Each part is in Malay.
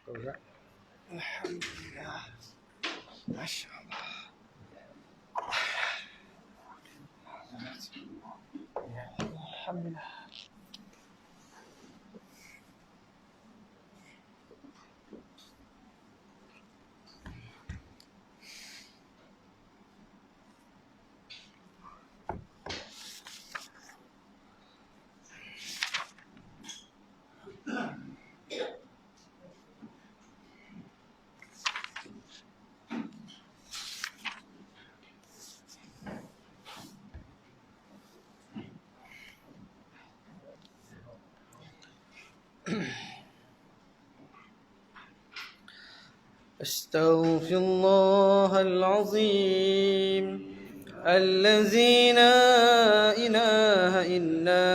Alhamdulillah. Masya Allah. Alhamdulillah. أستغفر الله العظيم الذي لا إله إلا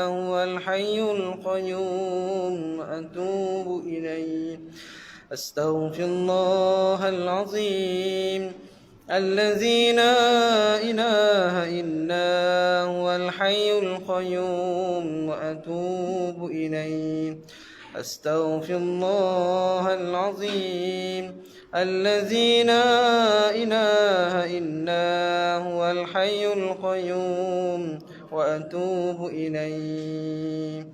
هو الحي القيوم أتوب إليه أستغفر الله العظيم الذي لا إله إلا هو الحي القيوم وأتوب إليه أستغفر الله العظيم الذي لا إله إلا هو الحي القيوم وأتوب إليه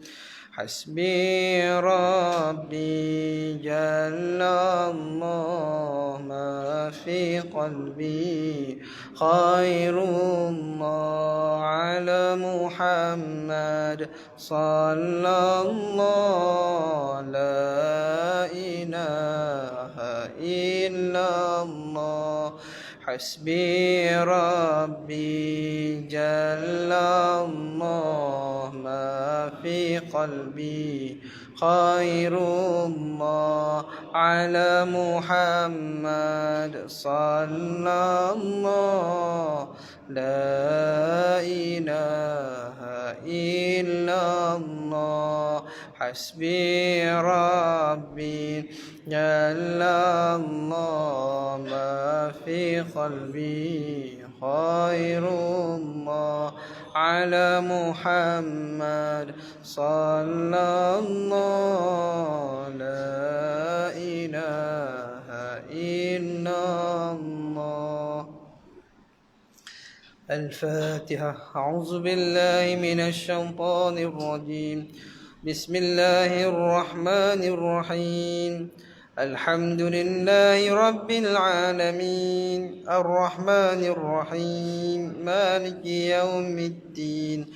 حسبي ربي جل الله ما في قلبي خير الله على محمد صلى الله لا إله إلا الله حسبي ربي جل الله ما في قلبي خير الله على محمد صلى الله لا إله إلا الله حسبي ربي جل الله ما في قلبي خير الله على محمد صلى الله لا إله إلا الله الفاتحة أعوذ بالله من الشيطان الرجيم بسم الله الرحمن الرحيم الحمد لله رب العالمين الرحمن الرحيم مالك يوم الدين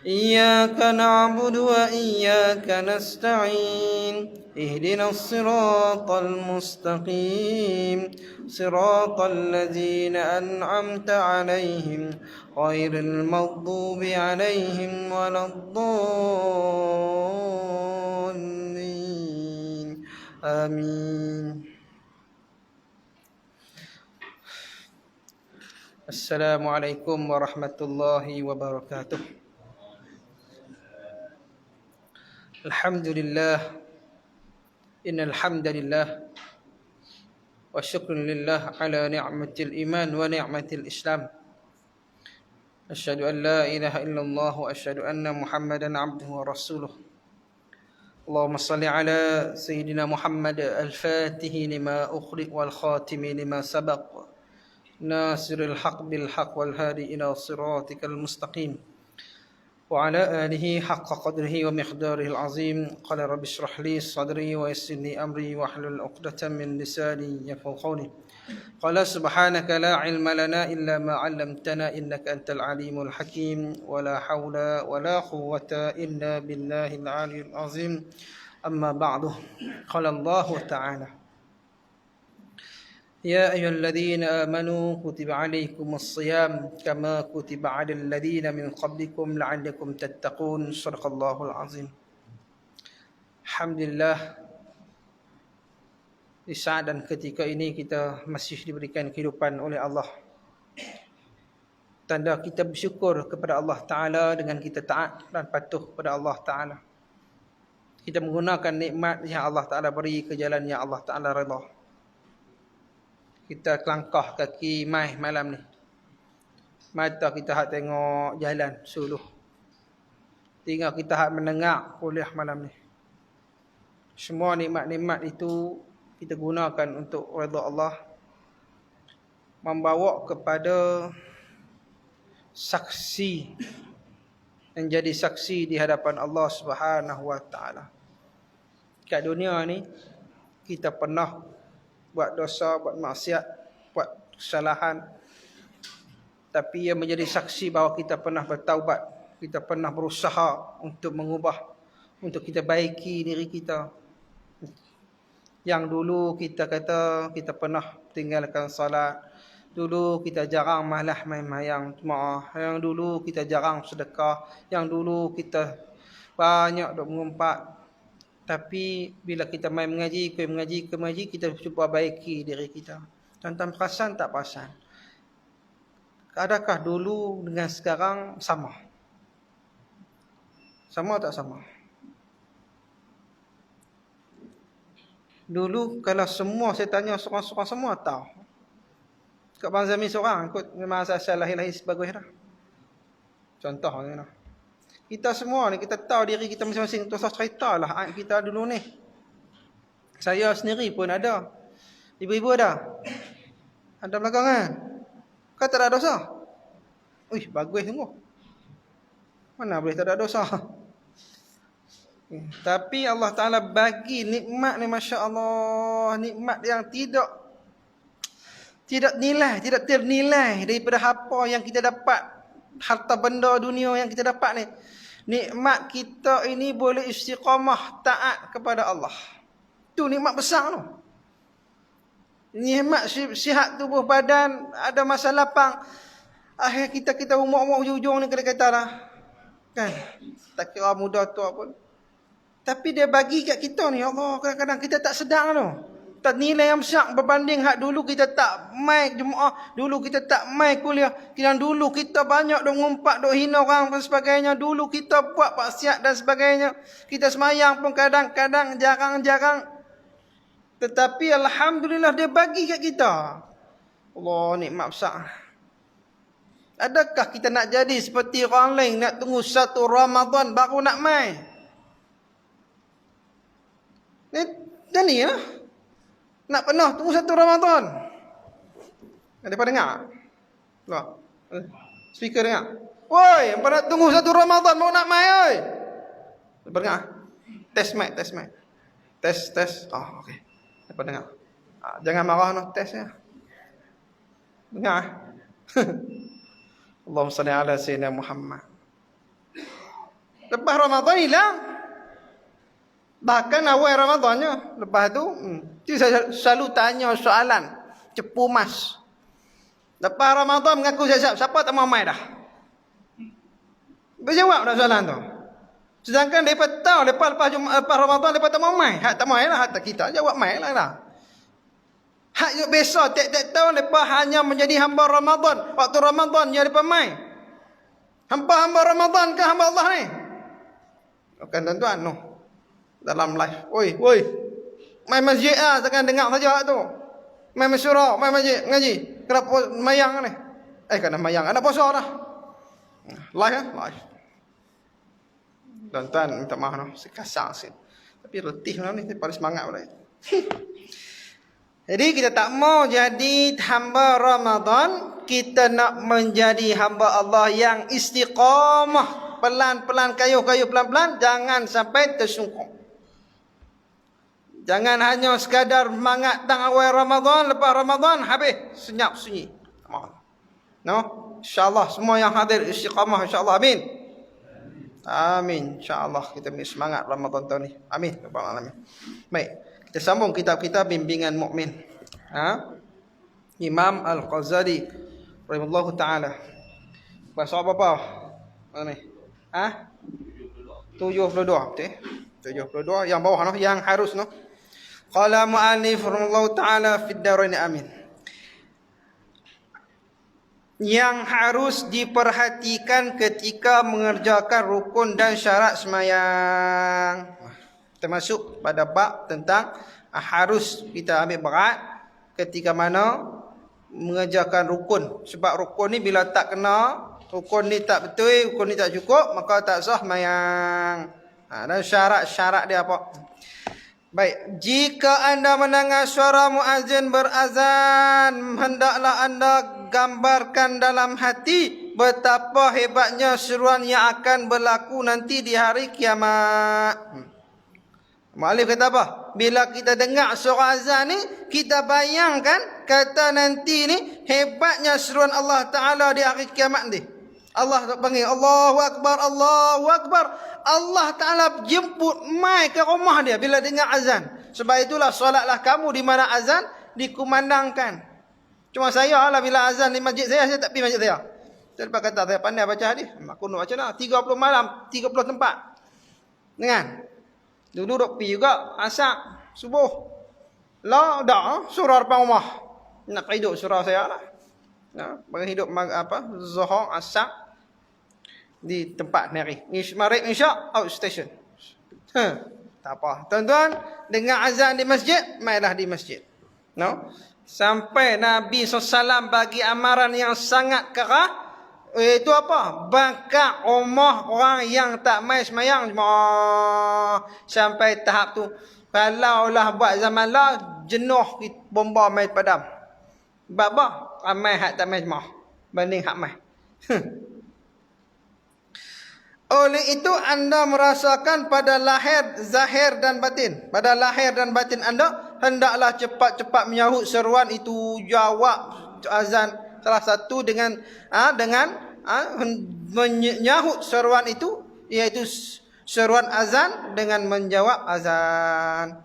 إياك نعبد وإياك نستعين اهدنا الصراط المستقيم صراط الذين أنعمت عليهم غير المغضوب عليهم ولا الضالين آمين. Assalamualaikum warahmatullahi wabarakatuh. Alhamdulillah, innal hamdalillah wa syukrun lillah ala ni'matil iman wa ni'matil islam. Asyhadu an la ilaha illallah wa asyhadu anna Muhammadan abduhu wa rasuluh. Allahumma salli ala sayyidina Muhammad al-fatihi lima ukhliq wal khatimi lima sabaq nasiril haq bil haq wal hadi ila siratikal mustaqim wa ala alihi haqqa qadrihi wa miqdarihi al-azim. Qala rabbi shrah li sadri wa yassir li amri wa hlul 'uqdatam min lisani yafqahu qawli. Qala subhanaka la ilma lana illa ma 'allamtana innaka antal alimul hakim wa la hawla wa la quwwata illa billahil 'aliyyil 'azim. Amma ba'du. Qala Allah ta'ala يا أيها الذين آمنوا كتب عليكم الصيام كما كتب على الذين من قبلكم لعلكم تتقون. صدق الله العظيم. Alhamdulillah, di saat dan ketika ini kita masih diberikan kehidupan oleh Allah. Tanda kita bersyukur kepada Allah Ta'ala dengan kita taat dan patuh kepada Allah Ta'ala. Kita menggunakan nikmat yang Allah Ta'ala beri ke jalan yang Allah Ta'ala redha. Kita kelangkah kaki mai malam ni. Mata kita hak tengok jalan suluh. Tinggal kita hak mendengar kuliah malam ni. Semua nikmat-nikmat itu kita gunakan untuk redha Allah, membawa kepada saksi, menjadi saksi di hadapan Allah Subhanahu wa taala. Kat dunia ni kita pernah buat dosa, buat maksiat, buat kesalahan, tapi ia menjadi saksi bahawa kita pernah bertaubat, kita pernah berusaha untuk mengubah, untuk kita baiki diri kita. Yang dulu kita kata kita pernah tinggalkan salat, dulu kita jarang malah main-mayang jemaah, yang dulu kita jarang sedekah, yang dulu kita banyak duk mengumpat. Tapi bila kita main mengaji, kita cuba baiki diri kita. Tuan-tuan perasan tak perasan? Adakah dulu dengan sekarang sama? Sama tak sama? Dulu kalau semua saya tanya seorang-seorang, semua tahu. Kat Bang Zami seorang ikut memang asal lahir-lahir sebagus dah. Contohnya lah. Kita semua ni kita tahu diri kita masing-masing. Tu ceritalah kita dulu ni. Saya sendiri pun ada. Ibu-ibu ada. Ada belakangan. Kau tak ada dosa? Wih, bagus sungguh. Mana boleh tak ada dosa? Tapi Allah Ta'ala bagi nikmat ni, Masya Allah, nikmat yang tidak ternilai daripada apa yang kita dapat, harta benda dunia yang kita dapat ni. Nikmat kita ini boleh istiqamah taat kepada Allah. Itu nikmat besar tu. Nikmat sihat tubuh badan, ada masa lapang. Akhir kita umur ujung-ujung ni kata lah. Kan? Tak kira muda tua pun. Tapi dia bagi kat kita ni, Allah, kadang-kadang kita tak sedar tu. Tak nilai yang besar berbanding hak dulu kita tak mai jemaah, dulu kita tak mai kuliah, yang dulu kita banyak duk ngumpat, duk hina orang dan sebagainya, dulu kita buat maksiat dan sebagainya. Kita semayang pun kadang-kadang jarang-jarang. Tetapi alhamdulillah dia bagi kat kita. Allah, nikmat besar. Adakah kita nak jadi seperti orang lain, nak tunggu satu Ramadan baru nak mai? Dan ni lah. Nak pernah tunggu satu Ramadan. Ada apa dengar? Loh. Speaker dengar. Woi, apa nak tunggu satu Ramadan mau nak mai oi? Apa dengar? Test mic. Test. Oh, okey. Apa dengar? Jangan marah noh, test ya. Dengar. Allahumma salli ala sayyidina Muhammad. Lepas Ramadan hilang. Bahkan awal Ramadannya. Lepas tu, saya selalu tanya soalan. Cepu mas. Lepas Ramadan mengaku siap-siap. Siapa tak mau main dah? Berjawab dah soalan tu. Sedangkan mereka tahu lepas Ramadan mereka tak mau main. Hak tak main lah. Hak kita jawab main lah. Hak yang biasa. Tiap-tiap tahun mereka hanya menjadi hamba Ramadan. Waktu Ramadan dia mereka main. Hamba Ramadan ke hamba Allah ni? Bukan tuan-tuan. No. Dalam live. Oi. Main masjid lah. Jangan dengar saja tu. Main masyurah. Main masjid. Ngaji. Kenapa mayang ni? Kena mayang. Ada puasa dah. Live lah. Live. Tuan-tuan minta maaf. No. Sekasar sikit. Tapi letih lah ni. Paling semangat pula. Jadi kita tak mau jadi hamba Ramadan. Kita nak menjadi hamba Allah yang istiqamah. Pelan-pelan, kayuh-kayuh pelan-pelan. Jangan sampai tersungkur. Jangan hanya sekadar semangat tang awal Ramadan, lepas Ramadan habis senyap sunyi. No, insya-Allah semua yang hadir istiqamah insya-Allah. Amin. Amin. Insya-Allah kita beri semangat Ramadan tahun ni. Amin. Rabbal alamin. Baik, kita sambung kitab-kitab bimbingan mukmin. Imam Al-Ghazali rahimahullahu taala. Bahasa apa? Mana ni? 72 betul. 72 yang bawah noh, yang harus noh. Qala mu'allif rahimahullahu ta'ala fid darain amin. Yang harus diperhatikan ketika mengerjakan rukun dan syarat semayang. Termasuk pada bab tentang harus kita ambil berat ketika mana mengerjakan rukun. Sebab rukun ni bila tak kena, rukun ni tak betul, rukun ni tak cukup, maka tak sah semayang. Dan syarat-syarat dia apa? Baik, jika anda mendengar suara muazzin berazan, hendaklah anda gambarkan dalam hati betapa hebatnya seruan yang akan berlaku nanti di hari kiamat. Mu'alif kata apa? Bila kita dengar suara azan ni, kita bayangkan kata nanti ni hebatnya seruan Allah Ta'ala di hari kiamat ni. Allah panggil Allahu Akbar, Allahu Akbar. Allah Ta'ala jemput mai ke rumah dia bila dengar azan. Sebab itulah solatlah kamu di mana azan dikumandangkan. Cuma saya lah bila azan di masjid saya tak pergi masjid saya. Saya lepas kata saya pandai baca hadis. Aku nak baca lah 30 malam, 30 tempat. Dengan duduk pergi juga asar, subuh. Lah dah surah depan rumah. Nak hidup surah saya lah. Nah, bagi hidup Zuhur, asar di tempat nari. Maghrib Isyak outstation. Tak apa. Tuan-tuan, dengar azan di masjid, mainlah di masjid. No? Sampai Nabi SAW bagi amaran yang sangat kerah. Itu apa? Bakar rumah orang yang tak mai semayang. Sampai tahap tu. Kalau lah buat zaman lah, jenuh bomba mai padam. Sebab apa? Ramai hak tak mai jemaah banding hak mai. Oleh itu anda merasakan pada lahir, zahir dan batin. Pada lahir dan batin anda hendaklah cepat-cepat menyahut seruan itu, jawab azan salah satu dengan menyahut seruan itu, iaitu seruan azan dengan menjawab azan.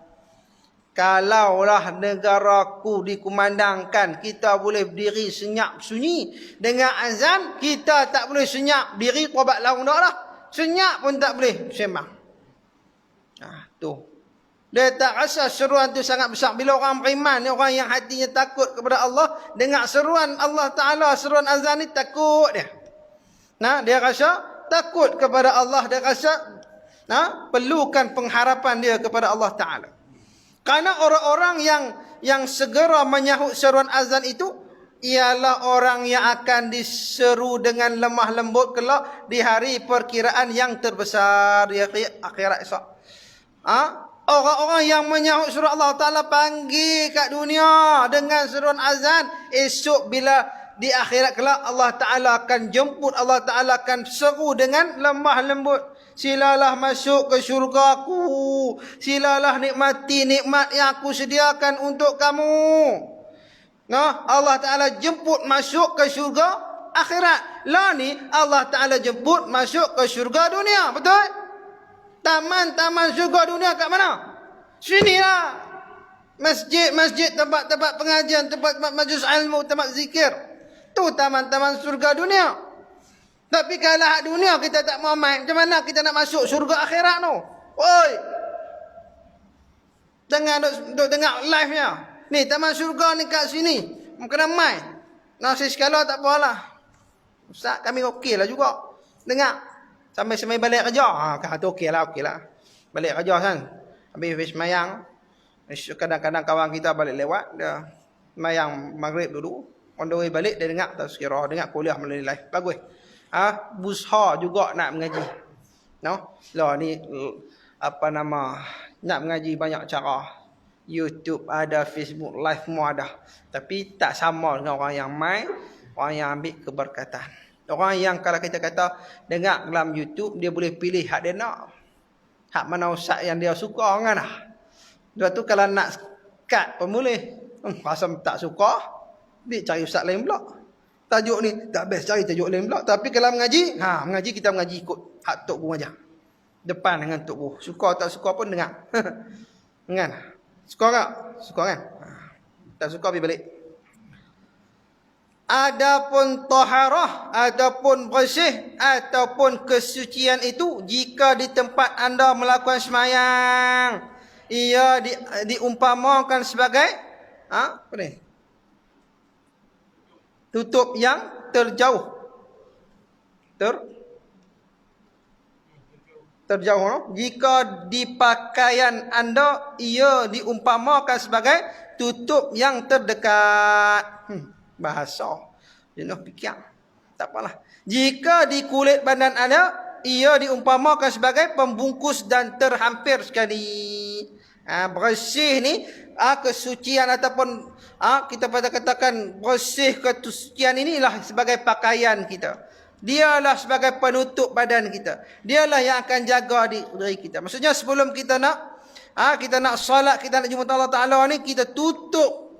Kalaulah negaraku dikumandangkan, kita boleh berdiri senyap sunyi. Dengan azan, kita tak boleh senyap diri tobat laung dah lah. Senyap pun tak boleh sembang. Tu. Dia tak rasa seruan tu sangat besar. Bila orang beriman, orang yang hatinya takut kepada Allah, dengar seruan Allah Ta'ala, seruan azan ni takut dia. Dia rasa takut kepada Allah. Dia rasa perlukan pengharapan dia kepada Allah Ta'ala. Karena orang-orang yang segera menyahut seruan azan itu ialah orang yang akan diseru dengan lemah lembut kelak di hari perkiraan yang terbesar di akhirat esok. Orang-orang yang menyahut seruan Allah Ta'ala panggil kat dunia dengan seruan azan, esok bila di akhirat kelak Allah Ta'ala akan jemput, Allah Ta'ala akan seru dengan lemah lembut. Silalah masuk ke syurgaku. Silalah nikmati nikmat yang aku sediakan untuk kamu. Allah Ta'ala jemput masuk ke syurga akhirat. Lah ni Allah Ta'ala jemput masuk ke syurga dunia. Betul? Taman-taman syurga dunia kat mana? Sini lah. Masjid-masjid, tempat-tempat pengajian, tempat-tempat majlis ilmu, tempat zikir. Tu taman-taman syurga dunia. Tapi kalau hak dunia kita tak mau main, macam mana kita nak masuk syurga akhirat tu? Oi. Jangan duk dengar live-nya. Ni taman syurga ni kat sini. Kena main. Nasi sekala tak apalah. Ustaz kami okey lah juga. Dengar. Sampai balik kerja. Kata okey lah. Balik kerja kan. Habis semayang. Kadang-kadang kawan kita balik lewat. Dia semayang maghrib dulu. On the way balik dia dengar tazkirah. Dengar kuliah melalui live. Bagus. Busha juga nak mengaji. Lah ni nak mengaji banyak cara. YouTube ada, Facebook live semua ada. Tapi tak sama dengan orang yang main, orang yang ambil keberkatan. Orang yang kalau kita kata dengar dalam YouTube, dia boleh pilih hak dia nak. Hak mana ustaz yang dia suka kan lah. Lepas tu kalau nak cut pun boleh. Rasa tak suka, dia cari ustaz lain pula. Tajuk ni tak best, cari tajuk lain pula. Tapi kalau mengaji, mengaji kita mengaji ikut hak tok guru aja. Depan dengan tok guru. Suka tak suka pun dengar. Kan? Suka tak? Suka kan? Tak suka pergi balik. Adapun taharah, adapun bersih, ataupun kesucian itu jika di tempat anda melakukan semayang, ia diumpamakan sebagai apa ni? Tutup yang terjauh. Terjauh. No? Jika di pakaian anda, ia diumpamakan sebagai tutup yang terdekat. Bahasa. Jenuh fikir. Tak apalah. Jika di kulit badan anda, ia diumpamakan sebagai pembungkus dan terhampir sekali. Bersih ni kesucian ataupun kita pada katakan bersih kesucian inilah sebagai pakaian kita. Dialah sebagai penutup badan kita. Dialah yang akan jaga diri kita. Maksudnya sebelum kita nak solat, kita nak jumpa Allah Ta'ala ni, kita tutup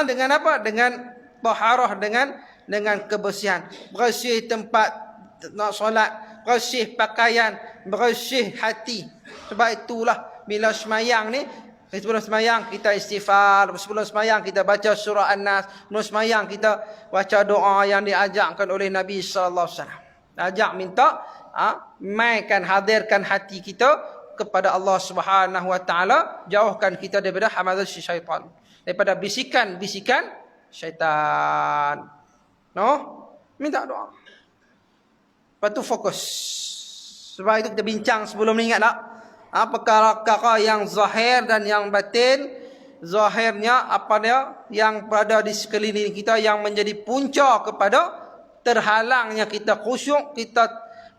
dengan apa? Dengan taharah, dengan kebersihan. Bersih tempat nak solat, bersih pakaian, bersih hati. Sebab itulah bila semayang ni, sebelum semayang kita istighfar, sebelum semayang kita baca surah An-Nas, sebelum semayang kita baca doa yang diajarkan oleh Nabi sallallahu alaihi wasallam. Ajak minta mainkan, hadirkan hati kita kepada Allah Subhanahu wa taala, jauhkan kita daripada hamazat syaitan, daripada bisikan-bisikan syaitan. Minta doa. Lepas tu fokus. Sebab itu kita bincang sebelum ni, ingat tak? Perkara-perkara yang zahir dan yang batin. Zahirnya apa dia? Yang berada di sekeliling kita, yang menjadi punca kepada terhalangnya kita khusyuk, kita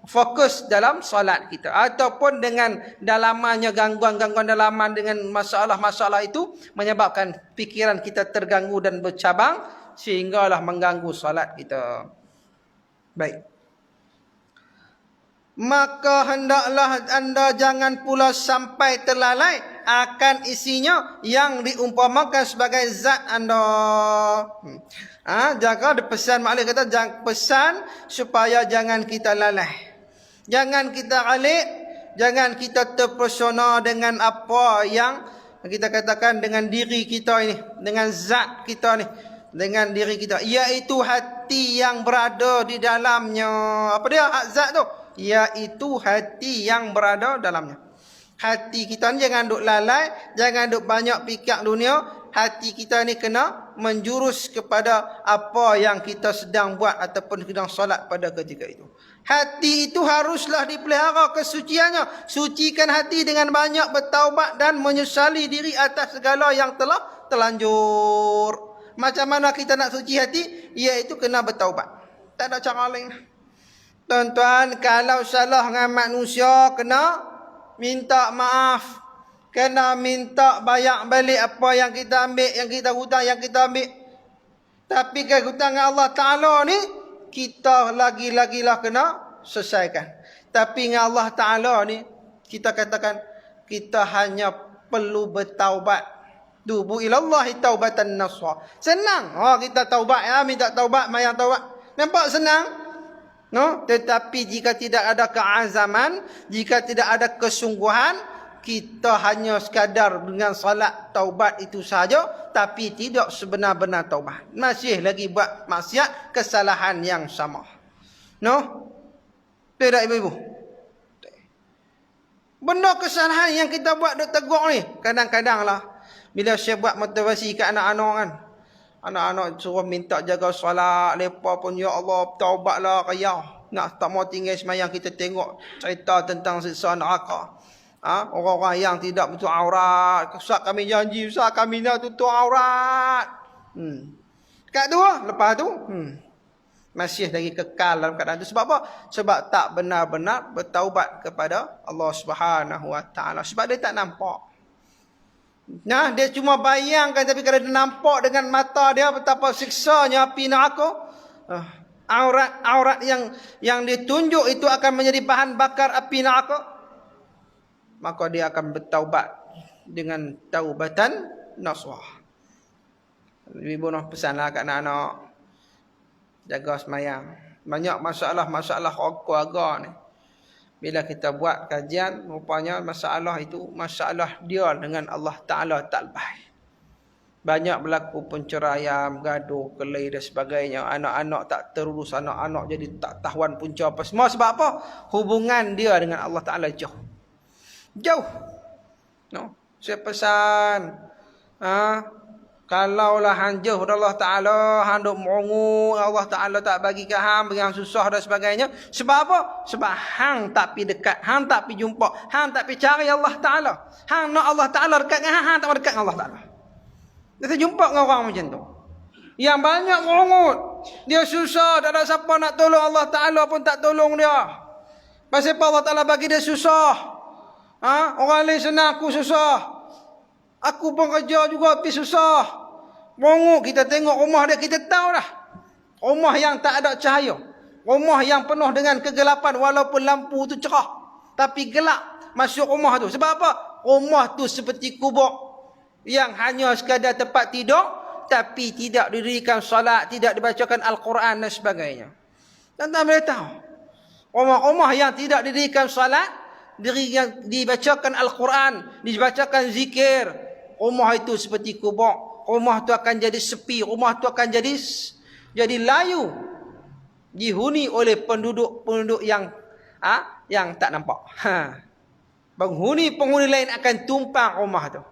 fokus dalam solat kita. Ataupun dengan dalamannya, gangguan-gangguan dalaman dengan masalah-masalah itu menyebabkan fikiran kita terganggu dan bercabang, sehinggalah mengganggu solat kita. Baik. Maka hendaklah anda jangan pula sampai terlalai akan isinya yang diumpamakan sebagai zat anda. Jaga pesan Malik kata, jangan pesan supaya jangan kita lalai. Jangan kita alik, jangan kita terpesona dengan apa yang kita katakan dengan diri kita ini, dengan zat kita ni, dengan diri kita, iaitu hati yang berada di dalamnya. Apa dia zat tu? Iaitu hati yang berada dalamnya. Hati kita ni jangan duk lalai, jangan duk banyak fikir dunia. Hati kita ni kena menjurus kepada apa yang kita sedang buat ataupun sedang solat pada ketika itu. Hati itu haruslah dipelihara kesuciannya. Sucikan hati dengan banyak bertaubat dan menyesali diri atas segala yang telah terlanjur. Macam mana kita nak suci hati? Iaitu kena bertaubat. Tak ada cara lain. Tuan-tuan, kalau salah dengan manusia, kena minta maaf. Kena minta bayar balik apa yang kita ambil, yang kita hutang, yang kita ambil. Tapi ke hutang dengan Allah Ta'ala ni, kita lagi-lagilah kena selesaikan. Tapi dengan Allah Ta'ala ni, kita katakan, kita hanya perlu bertaubat. Tubu ilallahi taubatan nasuha. Senang. Kita taubat ya, minta taubat, mayang taubat. Nampak senang? Tetapi jika tidak ada keazaman, jika tidak ada kesungguhan, kita hanya sekadar dengan salat taubat itu saja, tapi tidak sebenar-benar taubat. Masih lagi buat maksiat, kesalahan yang sama. Tidak ibu-ibu? Benda kesalahan yang kita buat duk tegur ni, kadang-kadang lah bila saya buat motivasi ke anak-anak kan, anak-anak suruh minta jaga solat, lepas pun ya Allah taubatlah kaya. Nak tak mau tinggal semayang, kita tengok cerita tentang siksa neraka. Orang-orang yang tidak betul aurat. Ustaz kami janji, Ustaz kami nak tutup aurat. Kat tu lepas tu masih lagi kekal dalam keadaan itu. Sebab apa? Sebab tak benar-benar bertaubat kepada Allah Subhanahu Wa Taala. Sebab dia tak nampak. Dia cuma bayangkan, tapi kalau dia nampak dengan mata dia betapa siksanya api neraka, aurat yang ditunjuk itu akan menjadi bahan bakar api neraka, maka dia akan bertaubat dengan taubatan nasuha. Ibu nak pesanlah kat anak-anak, jaga semayang. Banyak masalah-masalah keluarga ni, bila kita buat kajian, rupanya masalah itu masalah dia dengan Allah Ta'ala tak baik. Banyak berlaku penceraian, gaduh, kelahi dan sebagainya. Anak-anak tak terurus, anak-anak jadi tak tahuan punca apa semua. Sebab apa? Hubungan dia dengan Allah Ta'ala jauh. Saya pesan, kalaulah hang jauh dari Allah Ta'ala, hang duk merongut, Allah Ta'ala tak bagi ke hang, bagi hang susah dan sebagainya. Sebab apa? Sebab hang tak pi dekat, hang tak pi jumpa, hang tak pi cari Allah Ta'ala. Hang nak Allah Ta'ala dekat dengan hang tak mau dekat dengan Allah Ta'ala. Kita jumpa dengan orang macam tu, yang banyak merongut, dia susah, tak ada siapa nak tolong, Allah Ta'ala pun tak tolong dia. Pasal Allah Ta'ala bagi dia susah. Orang lain senang, aku susah. Aku pun kerja juga tapi susah. Mongok kita tengok rumah dia, kita tahu dah. Rumah yang tak ada cahaya. Rumah yang penuh dengan kegelapan walaupun lampu tu cerah. Tapi gelap masuk rumah tu. Sebab apa? Rumah tu seperti kubur yang hanya sekadar tempat tidur, tapi tidak didirikan solat, tidak dibacakan Al-Quran dan sebagainya. Tuan-tuan boleh tahu, rumah-rumah yang tidak didirikan solat, dibacakan Al-Quran, dibacakan zikir, rumah itu seperti kubur. Rumah tu akan jadi sepi, rumah tu akan jadi layu, dihuni oleh penduduk-penduduk yang tak nampak. Penghuni lain akan tumpang rumah tu.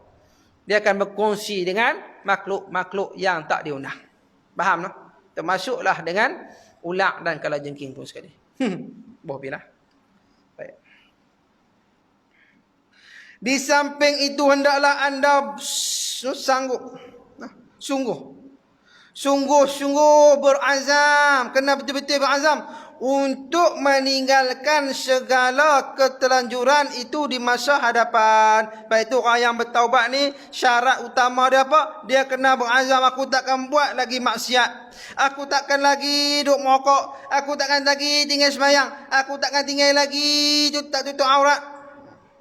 Dia akan berkongsi dengan makhluk-makhluk yang tak diundang. Faham tak? Termasuklah dengan ular dan kalajengking pun sekali. Bohbilah. Baik. Di samping itu hendaklah anda sungguh berazam, kena betul-betul berazam untuk meninggalkan segala ketelanjuran itu di masa hadapan. Baik itu orang yang bertaubat ni, syarat utama dia apa? Dia kena berazam, aku takkan buat lagi maksiat, aku takkan lagi duduk merokok, aku takkan lagi tinggal sembahyang, aku takkan tinggal lagi tutup aurat.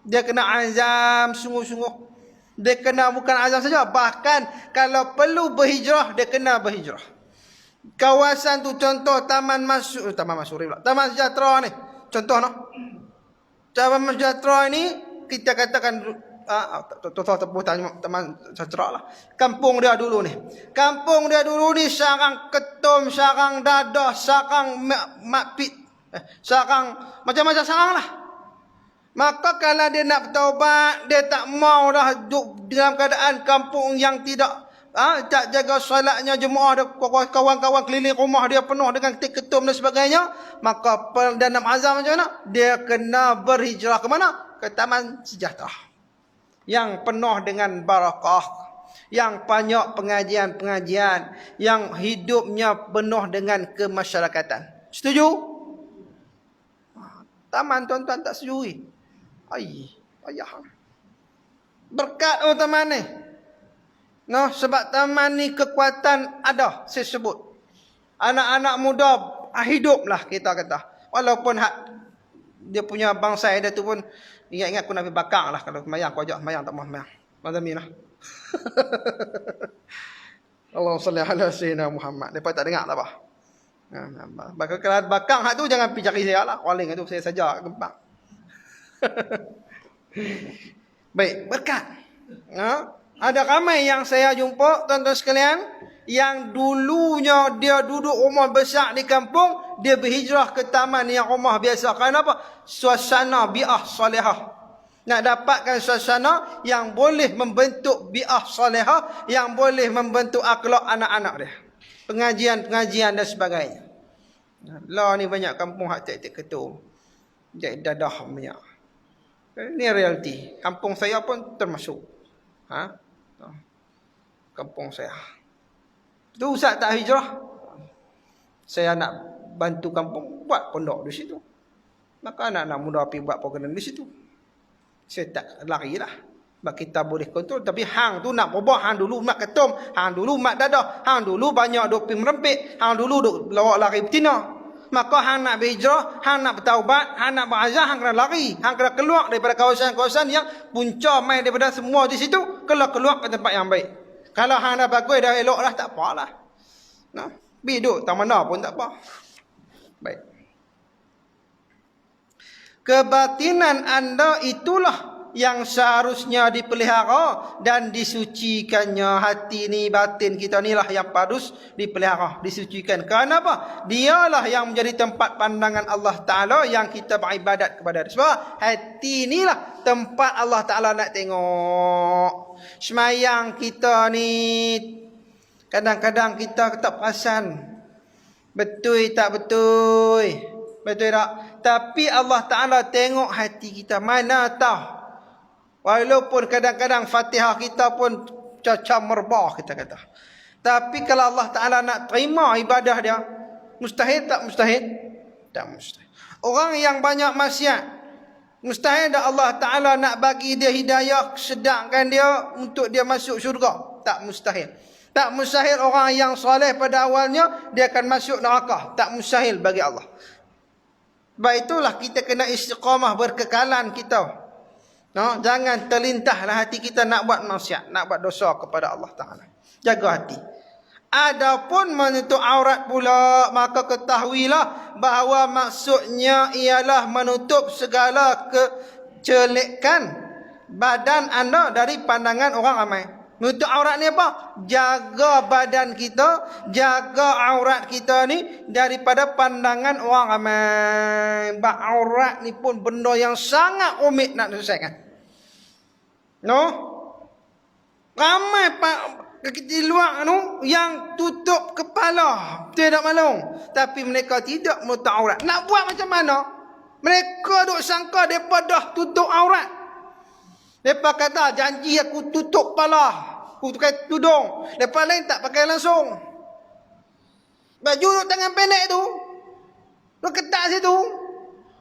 Dia kena azam sungguh-sungguh. Dia kena bukan azam saja, bahkan kalau perlu berhijrah, dia kena berhijrah. Kawasan tu contoh Taman Sejahtera ni. Contoh no. Taman Sejahtera ni kita katakan Taman Sejahtera lah. Kampung dia dulu ni. Kampung dia dulu ni sarang ketum, sarang dadah, sarang makpit, sarang macam-macam sarang lah. Maka kalau dia nak bertaubat, dia tak mau dah duduk dalam keadaan kampung yang tidak tak jaga solatnya, jemaah dia, kawan-kawan keliling rumah dia penuh dengan ketum dan sebagainya, maka dalam azam macam mana? Dia kena berhijrah ke mana? Ke Taman Sejahtera yang penuh dengan barakah, yang banyak pengajian-pengajian, yang hidupnya penuh dengan kemasyarakatan. Setuju? Taman tuan-tuan tak setuju. Payah. Berkat taman ni. No, sebab taman ni kekuatan ada, saya sebut. Anak-anak muda hiduplah kita kata. Walaupun dia punya bangsa dia tu pun ingat-ingat aku nak pergi bakang lah. Kalau semayang aku ajak semayang, tak mahu semayang. Mazami lah. Allahumma salli ala sayyidina Muhammad. Mereka tak dengar tak apa. Kalau bakang tu jangan pergi cari saya lah. Waling tu saya saja gempang. Baik, berkat. Ada ramai yang saya jumpa, tuan-tuan sekalian, yang dulunya dia duduk rumah besar di kampung, dia berhijrah ke taman yang rumah biasa. Kenapa? Suasana bi'ah salihah. Nak dapatkan suasana yang boleh membentuk bi'ah salihah, yang boleh membentuk akhlak anak-anak dia. Pengajian-pengajian dan sebagainya. Lah ni banyak kampung hak tak ketum. Jadi dadah banyak. Ini realiti. Kampung saya pun termasuk. Kampung saya. Tu Ustaz tak hijrah. Saya nak bantu kampung, buat pondok di situ. Maka anak-anak muda pergi buat program di situ. Saya tak lari lah. Sebab kita boleh kontrol. Tapi hang tu nak berubah. Hang dulu mak ketum. Hang dulu mak dadah. Hang dulu banyak duk pergi merempik. Hang dulu duk lawak lari betina. Maka hang nak berhijrah, hang nak bertaubat, hang nak berazam, hang kena lari. Hang kena keluar daripada kawasan-kawasan yang punca main daripada semua di situ. Keluar ke tempat yang baik. Kalau hang dah bagus, dah elok dah, tak apalah. Nah, pergi duduk tak mana pun tak apa. Baik. Kebatinan anda itulah yang seharusnya dipelihara dan disucikannya. Hati ni, batin kita ni lah yang harus dipelihara, disucikan. Kenapa? Dialah yang menjadi tempat pandangan Allah Ta'ala yang kita beribadat kepada dia. Sebab hati ni lah tempat Allah Ta'ala nak tengok. Semayang kita ni kadang-kadang kita tak perasan betul tak betul. Betul tak? Tapi Allah Ta'ala tengok hati kita. Mana tahu. Walaupun kadang-kadang Fatihah kita pun cacat merbah kita kata. Tapi kalau Allah Ta'ala nak terima ibadah dia, mustahil tak mustahil? Tak mustahil. Orang yang banyak maksiat, Mustahil dah Allah Ta'ala nak bagi dia hidayah, sedangkan dia untuk dia masuk syurga. Tak mustahil. Tak mustahil orang yang soleh pada awalnya, dia akan masuk neraka. Tak mustahil bagi Allah. Sebab itulah kita kena istiqamah berkekalan kita. No, jangan terlintahlah hati kita nak buat maksiat, nak buat dosa kepada Allah Ta'ala. Jaga hati. Adapun menutup aurat pula, maka ketahuilah bahawa maksudnya ialah menutup segala kejelekan badan anda dari pandangan orang ramai. Menutup aurat ni apa? Jaga badan kita, jaga aurat kita ni daripada pandangan orang ramai. Aurat ni pun benda yang sangat rumit nak selesaikan. No? Ramai di luar tu yang tutup kepala, tidak malu, tapi mereka tidak menutup aurat. Nak buat macam mana? Mereka duk sangka mereka dah tutup aurat. Mereka kata janji aku tutup kepala, aku pakai tudung. Mereka lain tak pakai langsung. Baju duk tangan pendek tu, duk ketat situ.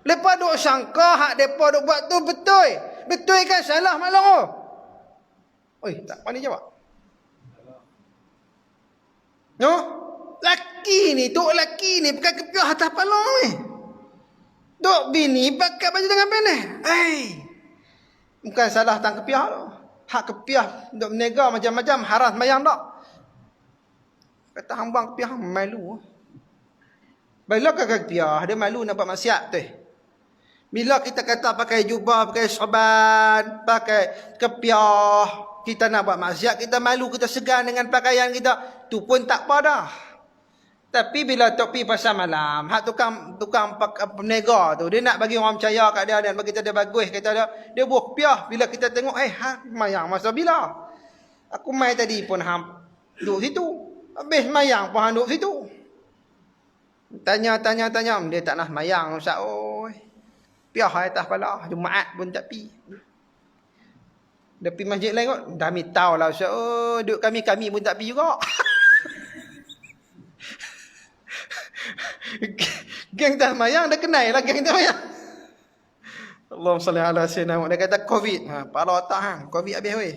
Mereka duk sangka hak mereka duk buat tu betul. Betul kan? Salah malang. Oi, tak pandai jawab. No, laki ni, tok laki ni pakai kepiah atas kepala ni. Dok bini pakai baju tangan pendek. Bukan salah tang kepiah tu. Hak kepiah dok menega macam-macam haram mayang tak. Kata hambang kepiah malu. Bila kakak kepiah dia malu nampak maksiat tu. Bila kita kata pakai jubah, pakai serban, pakai kepiah, kita nak buat maksiat, kita malu, kita segan dengan pakaian kita. Tu pun tak apa dah. Tapi bila topi pasal malam, hak tukang penega tu, dia nak bagi orang percaya kat dia dan bagi dia bagus, kata dia buah kepiah. Bila kita tengok, mayang masa bila? Aku mai tadi pun duduk situ. Habis mayang pun duduk situ. Tanya, dia tak nak mayang Ustaz. Piah atas kepala, Jumaat pun tak pi. Dia pergi masjid lain kot. Dah tahu lah Ustaz. Duduk kami pun tak pi juga. Geng tak mayang, dah kenal lah geng tak mayang. Allahumma salli ala sayyidina Muhammad. Dia kata COVID. Pala otak COVID habis weh.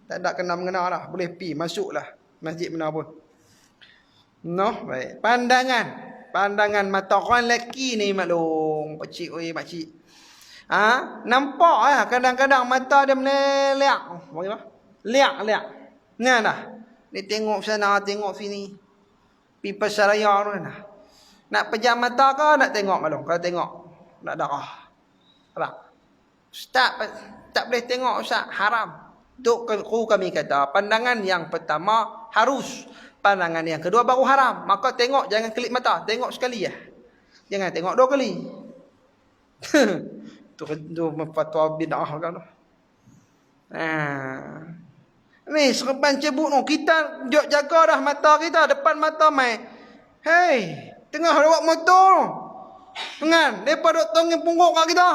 Tak ada kena-mengena lah. Boleh pi, masuk lah masjid mana pun. No, baik. Pandangan mata orang lelaki ni maklum. Pakcik, pakcik. Nampak lah. Kadang-kadang mata dia melelak. Bagaimana? Liak. Nah dah. Dia tengok sana, tengok sini. Pergi pasar raya tu dah. Nak pejam mata ke nak tengok maklum? Kalau tengok, nak darah. Abang? Ustaz, tak boleh tengok Ustaz. Haram. Untuk guru kami kata, pandangan yang pertama harus. Pandangan yang kedua baru haram. Maka tengok, jangan kelip mata. Tengok sekali ya. Jangan tengok 2 kali. Tu fatwa bid'ah kan. Ni serban cebuk tu. Kita jaga dah mata kita. Depan mata mai. Hei, tengah lewat motor tu. Dengan depa duk tongeng pungguk kat kita.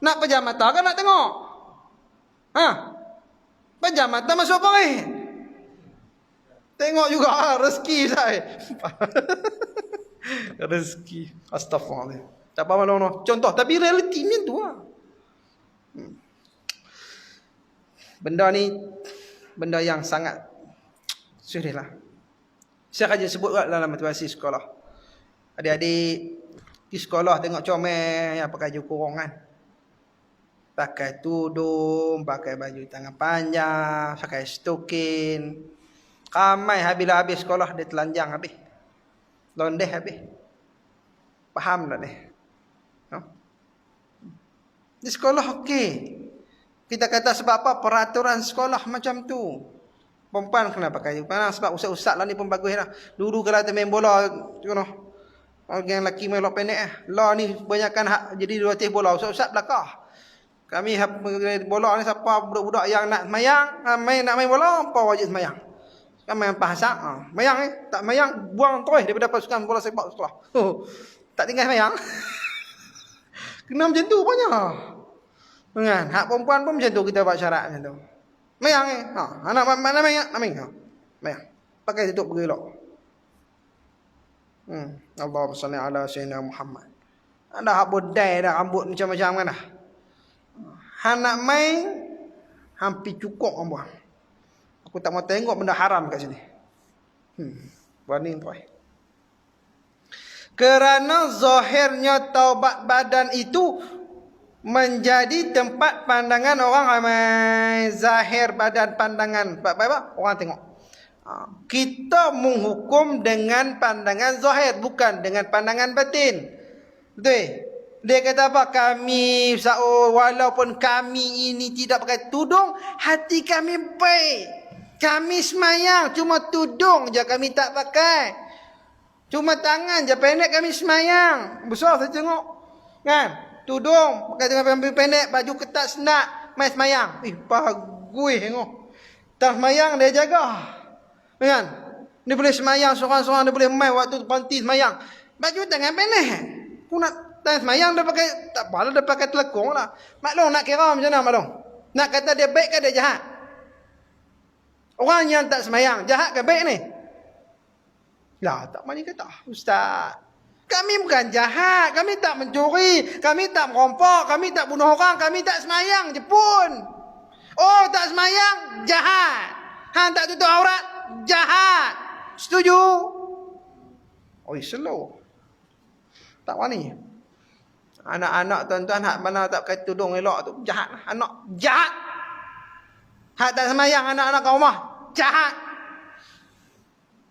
Nak pejam mata kan nak tengok? Pejam mata masuk parit. Tengok juga rezeki saya. Rezeki. Astagfirullah. Tak apa malu no. Contoh tapi realiti ni tu lah. Benda ni benda yang sangat sulit lah. Saya aja sebut dalam motivasi sekolah. Adik-adik di sekolah tengok comel yang pakai baju kurung kan. Pakai tudung, pakai baju tangan panjang, pakai stokin. Ramai habis sekolah dia telanjang habis. Londeh habis. Faham tak ni? Di sekolah okey. Kita kata sebab apa? Peraturan sekolah macam tu. Perempuan kena pakai sebab ustaz-ustaz lah ni pun bagus lah. Dulu kalau kita main bola, orang yang lelaki main bola pendek lah ni banyakkan jadi latih bola. Ustaz-ustaz belakang. Kami bola ni siapa budak-budak yang nak mayang, nak main bola, apa wajib mayang. Kan main pasak. Mayang ni, tak mayang buang terus daripada pasukan bola sepak sekolah. Tak tinggal mayang. Kena macam tu punya. Kan? Hak perempuan pun macam tu kita buat syarat macam tu. Mayang ni. Anak mana mayang? Nak mayang. Mayang. Pakai tutup pergi elok. Allahumma salli ala sayyidina Muhammad. Ada hak bodai dah rambut macam-macam kan dah. hang nak main hampir cukup hang buang. Aku tak mau tengok benda haram kat sini. Warning tuan. Kerana zahirnya taubat badan itu menjadi tempat pandangan orang ramai. Zahir badan pandangan apa? Orang tengok. Kita menghukum dengan pandangan zahir, bukan dengan pandangan batin. Betul? Dia kata apa? Kami, walaupun kami ini tidak pakai tudung, hati kami baik. Kami semayang, cuma tudung je kami tak pakai. Cuma tangan je pendek kami semayang. Besar saya tengok. Kan? Tudung, pakai tangan pendek, baju ketat senak, main semayang. Bagus tengok. Tak semayang dia jaga. Kan? Dia boleh semayang seorang-seorang, dia boleh main waktu panti semayang. Baju tangan pendek. Aku nak tangan semayang dia pakai, tak apalah dia pakai telekung lah. Maklum nak kira macam mana maklum? Nak kata dia baik ke dia jahat? Orang yang tak semayang, jahat ke baik ni? Lah, tak mani kata, Ustaz. Kami bukan jahat, kami tak mencuri, kami tak merompok, kami tak bunuh orang, kami tak semayang je pun. Oh, tak semayang, jahat. Hang tak tutup aurat, jahat. Setuju? Oh, slow. Tak wani. Anak-anak tuan-tuan hak mana tak pakai tudung elok tu jahat lah. Anak jahat. Hak tak semayang anak-anak kat rumah jahat.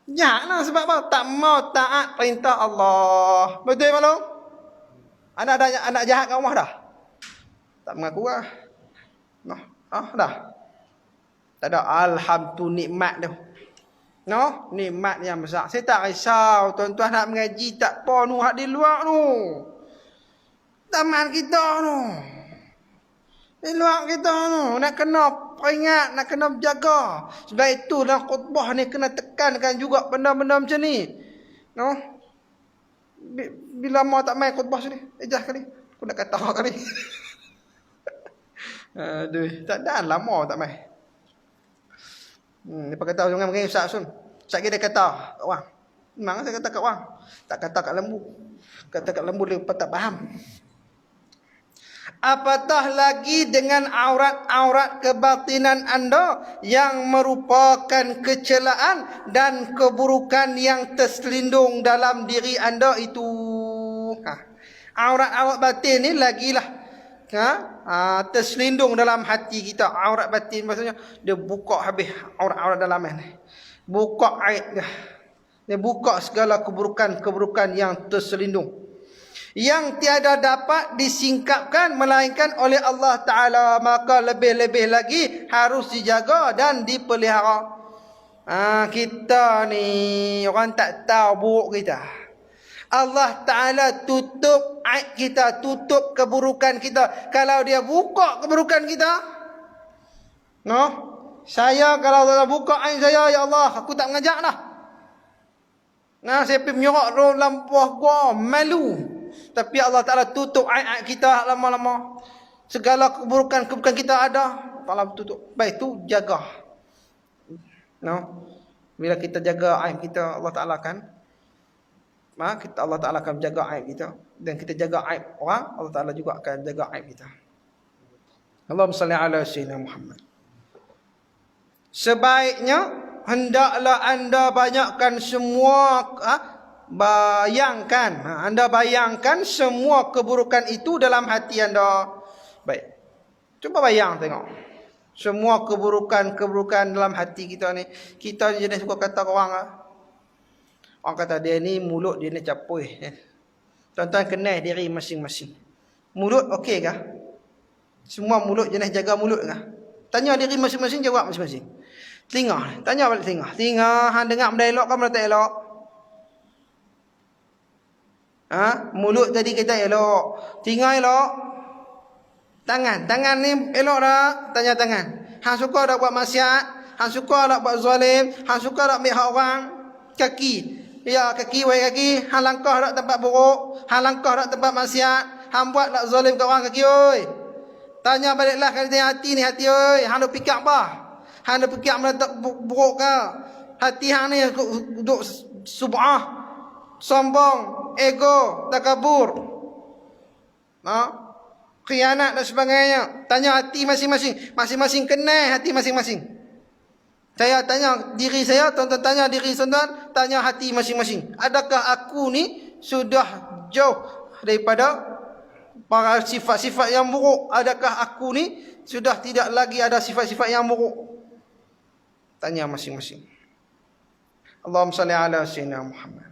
Jahat lah sebab apa? Tak mau taat perintah Allah. Betul maklum? Anak jahat kat rumah dah? Tak mengaku lah. Noh, dah. Tak ada alhamdulillah nikmat tu. No, nikmat yang besar. Saya tak risau tuan-tuan nak mengaji tak apa nu hak di luar tu. Taman kita tu. Di luar kita tu nak kena peringat, nak kena berjaga. Sebab itu dalam khutbah ni kena tekankan juga benda-benda macam ni. No? Bila mau tak main khutbah sini, ejah kali. Aku nak kata kali. Aduh, tak ada lama tak main. Dia kata jangan pergi Ustaz Sun. Ustaz dia kata kat orang. Memang saya kata kat orang. Tak kata kat lembu. Kata kat lembu dia tak faham. Apatah lagi dengan aurat-aurat kebatinan anda yang merupakan kecelaan dan keburukan yang terselindung dalam diri anda itu. Aurat-aurat batin ni lagilah terselindung dalam hati kita. Aurat batin maksudnya dia buka habis aurat-aurat dalaman ni. Buka aib dia. Dia buka segala keburukan-keburukan yang terselindung, yang tiada dapat disingkapkan melainkan oleh Allah Ta'ala. Maka lebih-lebih lagi harus dijaga dan dipelihara. Kita ni orang tak tahu buruk kita. Allah Ta'ala tutup aib kita, tutup keburukan kita. Kalau dia buka keburukan kita, no, saya kalau Allah buka aib saya, ya Allah, aku tak mengajak dah. Saya pergi menyorak dalam buah gua, malu. Tapi Allah Ta'ala tutup aib-aib kita lama-lama. Segala keburukan-keburukan kita ada, Allah tutup. Baik tu jaga. No? Bila kita jaga aib kita, Allah Ta'ala kan Allah Ta'ala akan jaga aib kita. Dan kita jaga aib orang, Allah Ta'ala juga akan jaga aib kita. Allahumma salli ala sayyidina Muhammad. Sebaiknya hendaklah anda banyakkan semua anda bayangkan semua keburukan itu dalam hati anda. Baik. Cuba bayang tengok. Semua keburukan dalam hati kita ni. Kita jenis suka kata orang orang kata dia ni mulut dia ni capoi. Tuan-tuan kenal diri masing-masing. Mulut okey kah? Semua mulut jenis jaga mulut kah? Tanya diri masing-masing, jawab masing-masing. Telinga, tanya balik telinga. Telinga hang dengar benda elok ke benda tak elok? Mulut tadi kita elok. Telinga elok. Tangan ni elok tak? Tanya tangan. Hang suka tak buat maksiat? Hang suka tak buat zalim? Hang suka tak ambil hak orang? Kaki. Ya, kaki, wahai kaki. Hang langkah tak tempat buruk? Hang langkah tak tempat maksiat? Hang buat tak zalim kat orang kaki, oi? Tanya baliklah kalau tanya hati ni, hati oi. Hang duk fikir apa? Hang duk fikir benda tak buruk ke? Hati hang ni duk sub'ah, sombong, ego, takabur. khianat dan sebagainya. Tanya hati masing-masing. Masing-masing kenal hati masing-masing. Saya tanya diri saya, tuan-tuan tanya diri tuan-tuan, tanya hati masing-masing. Adakah aku ni sudah jauh daripada para sifat-sifat yang buruk? Adakah aku ni sudah tidak lagi ada sifat-sifat yang buruk? Tanya masing-masing. Allahumma salli ala sayyidina Muhammad.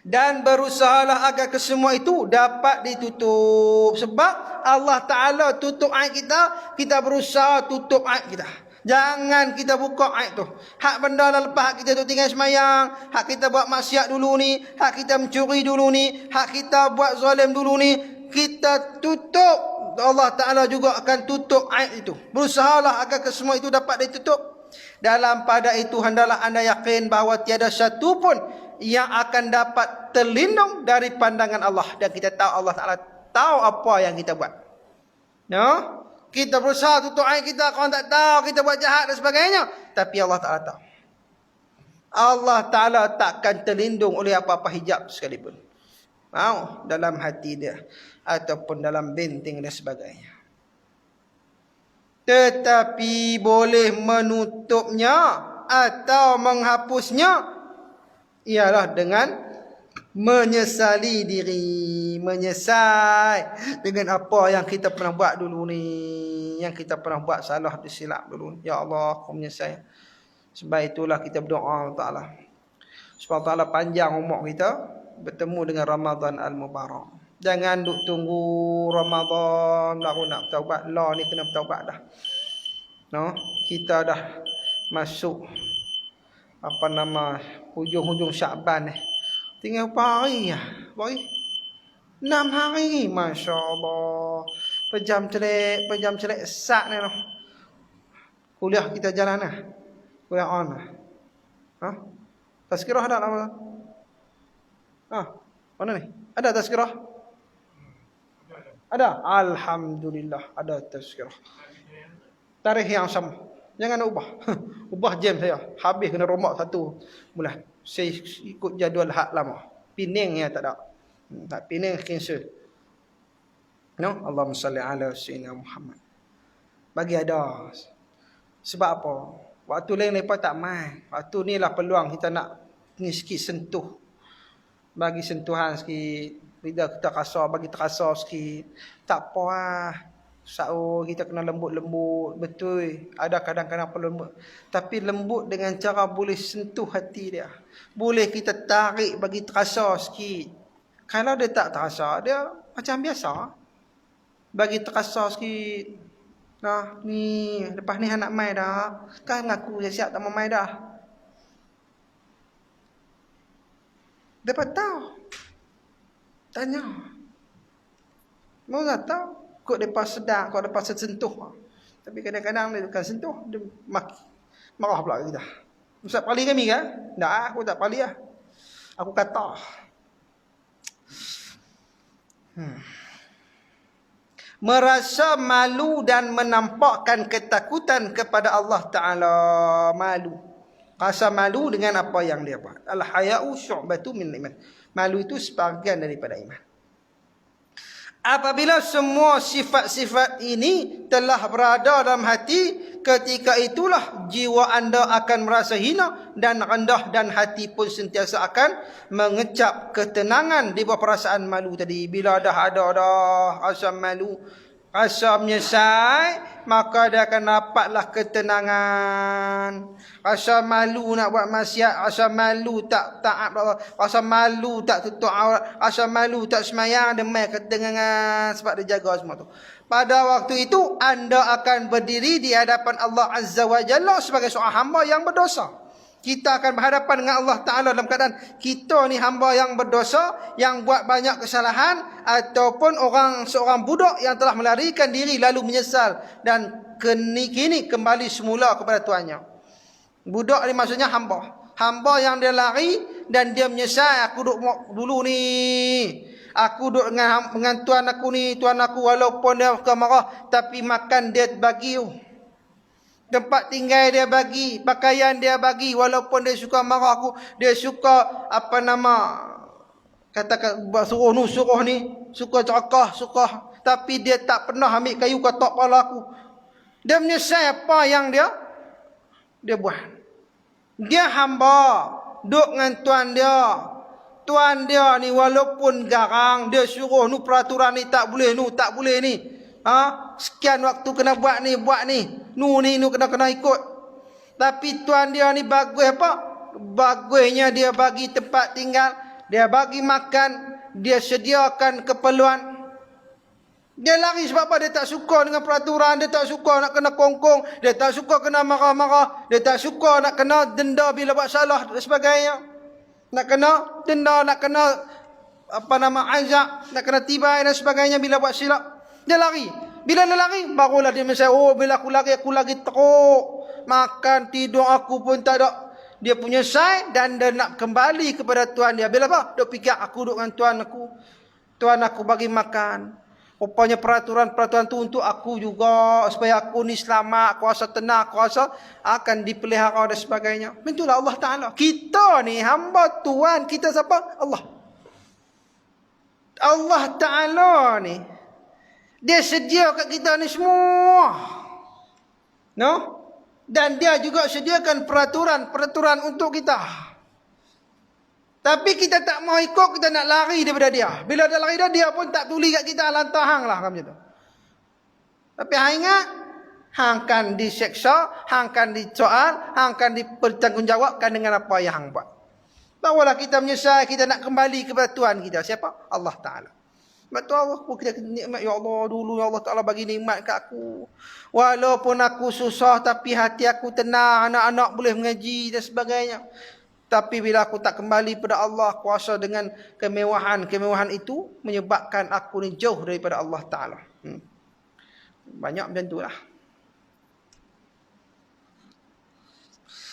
Dan berusahalah agar kesemua itu dapat ditutup. Sebab Allah Ta'ala tutup aib kita, kita berusaha tutup aib kita. Jangan kita buka aib tu. Hak benda lah lepas hak kita tu tinggal semayang, hak kita buat maksiat dulu ni, hak kita mencuri dulu ni, hak kita buat zalim dulu ni, kita tutup. Allah Ta'ala juga akan tutup aib itu. Berusahalah agar kesemua itu dapat ditutup. Dalam pada itu hendaklah anda yakin bahawa tiada satu pun yang akan dapat terlindung dari pandangan Allah. Dan kita tahu Allah Ta'ala tahu apa yang kita buat. No? Kita berusaha tutup aib kita, kawan tak tahu kita buat jahat dan sebagainya. Tapi Allah Ta'ala tahu. Allah Ta'ala takkan terlindung oleh apa-apa hijab sekalipun. Mau dalam hati dia ataupun dalam benteng dan sebagainya. Tetapi boleh menutupnya atau menghapusnya ialah dengan menyesali diri, menyesal dengan apa yang kita pernah buat dulu ni, yang kita pernah buat salah silap dulu. Ya Allah, aku menyesal. Sebab itulah kita berdoa Ta'ala supaya Ta'ala panjang umur kita bertemu dengan Ramadan Al-Mubarak. Jangan duk tunggu Ramadan baru nak taubat. Lah ni kena bertaubat dah. No, kita dah masuk hujung-hujung Syaban ni. Tinggal berapa hari ya? Berapa hari? 6 hari. Masya Allah. Pejam celik sak ni noh. Kuliah kita jalan lah. Kuliah on lah. Ha? Tazkirah ada lama. Ha? Mana ni? Ada tazkirah? Ada? Alhamdulillah. Ada tazkirah. Tarikh yang sama. Jangan ubah. Ubah jam saya. Habis kena rombak 1 bulan. Saya ikut jadual hak lama. Pening ya tak ada. Tak Pening cancel. No? Allahumma salli ala sayyidina Muhammad. Bagi ada. Sebab apa? Waktu lain lepas tak main. Waktu ni lah peluang kita nak ni sikit sentuh. Bagi sentuhan sikit. Bila kita kasar, bagi terasa sikit. Tak apa lah. Sa'ur kita kena lembut-lembut. Betul. Ada kadang-kadang perlu lembut. Tapi lembut dengan cara boleh sentuh hati dia. Boleh kita tarik bagi terasa sikit. Kalau dia tak terasa, dia macam biasa. Bagi terasa sikit. Nah, ni. Lepas ni nak main dah. Kan mengaku siap tak mau main dah. Dapat tahu. Tanya. Mau tak tahu. Kok mereka sedang, kok mereka sentuh. Tapi kadang-kadang dia bukan sentuh, dia marah pula kita. Ustaz pali kami kan? Tak, aku tak pali lah. Aku kata. Merasa malu dan menampakkan ketakutan kepada Allah Ta'ala. Malu. Rasa malu dengan apa yang dia buat. Al-haya'u syu'batu min iman. Malu itu sebahagian daripada iman. Apabila semua sifat-sifat ini telah berada dalam hati, ketika itulah jiwa anda akan merasa hina dan rendah dan hati pun sentiasa akan mengecap ketenangan di bawah perasaan malu tadi. Bila dah ada rasa malu, rasa menyesal, maka dia akan dapatlah ketenangan. Rasa malu nak buat maksiat, rasa malu tak taat, rasa malu tak tutup aurat, rasa malu tak semayang, demai ketenangan sebab dia jaga semua tu. Pada waktu itu anda akan berdiri di hadapan Allah Azza wa Jalla sebagai seorang hamba yang berdosa. Kita akan berhadapan dengan Allah Ta'ala dalam keadaan kita ni hamba yang berdosa, yang buat banyak kesalahan, ataupun seorang budak yang telah melarikan diri lalu menyesal dan kini kembali semula kepada tuannya. Budak ni maksudnya hamba. Hamba yang dia lari dan dia menyesal. Aku duduk ni. Aku duduk dengan tuan aku ni. Tuan aku walaupun dia marah, tapi makan dia bagi. Tempat tinggal dia bagi, pakaian dia bagi, walaupun dia suka marah aku, dia suka katakan suruh ni, suka cerakah, suka, tapi dia tak pernah ambil kayu katak kepala aku. Dia menyesal apa yang dia buat. Dia hamba, duduk dengan tuan dia. Tuan dia ni walaupun garang, dia suruh nu peraturan ni tak boleh, nu tak boleh ni. Sekian waktu kena buat ni. Nu kena ikut. Tapi tuan dia ni bagus apa? Bagusnya dia bagi tempat tinggal, dia bagi makan, dia sediakan keperluan. Dia lari sebab apa? Dia tak suka dengan peraturan, dia tak suka nak kena kongkong, dia tak suka kena marah-marah, dia tak suka nak kena denda bila buat salah dan sebagainya. Nak kena denda, nak kena azab, nak kena tibai dan sebagainya bila buat silap. Dia lari. Bila dia lari, barulah dia mesti, bila aku lagi teruk. Makan, tidur aku pun tak ada. Dia punya sai dan dia nak kembali kepada tuan dia. Bila apa? Dia fikir aku duduk dengan tuan aku. Tuan aku bagi makan. Rupanya peraturan tu untuk aku juga. Supaya aku ni selamat, aku rasa tenang, aku rasa akan dipelihara dan sebagainya. Itulah Allah Ta'ala. Kita ni hamba Tuhan. Kita siapa? Allah. Allah Ta'ala ni. Dia sedia kat kita ni semua. No? Dan dia juga sediakan peraturan untuk kita. Tapi kita tak mau ikut, kita nak lari daripada dia. Bila dia lari dia pun tak tuli kat kita, lantahang lah macam tu. Tapi hang ingat, hang akan diseksa, hang akan disoal, hang akan dipertanggungjawabkan dengan apa yang hang buat. Barulah kita menyesal, kita nak kembali kepada Tuhan kita. Siapa? Allah Ta'ala. Sebab tu Allah, kita nikmat, ya Allah, dulu ya Allah Ta'ala bagi nikmat kat aku. Walaupun aku susah, tapi hati aku tenang, anak-anak boleh mengaji dan sebagainya. Tapi bila aku tak kembali pada Allah, kuasa dengan kemewahan itu menyebabkan aku ni jauh daripada Allah Ta'ala. Banyak macam tu lah.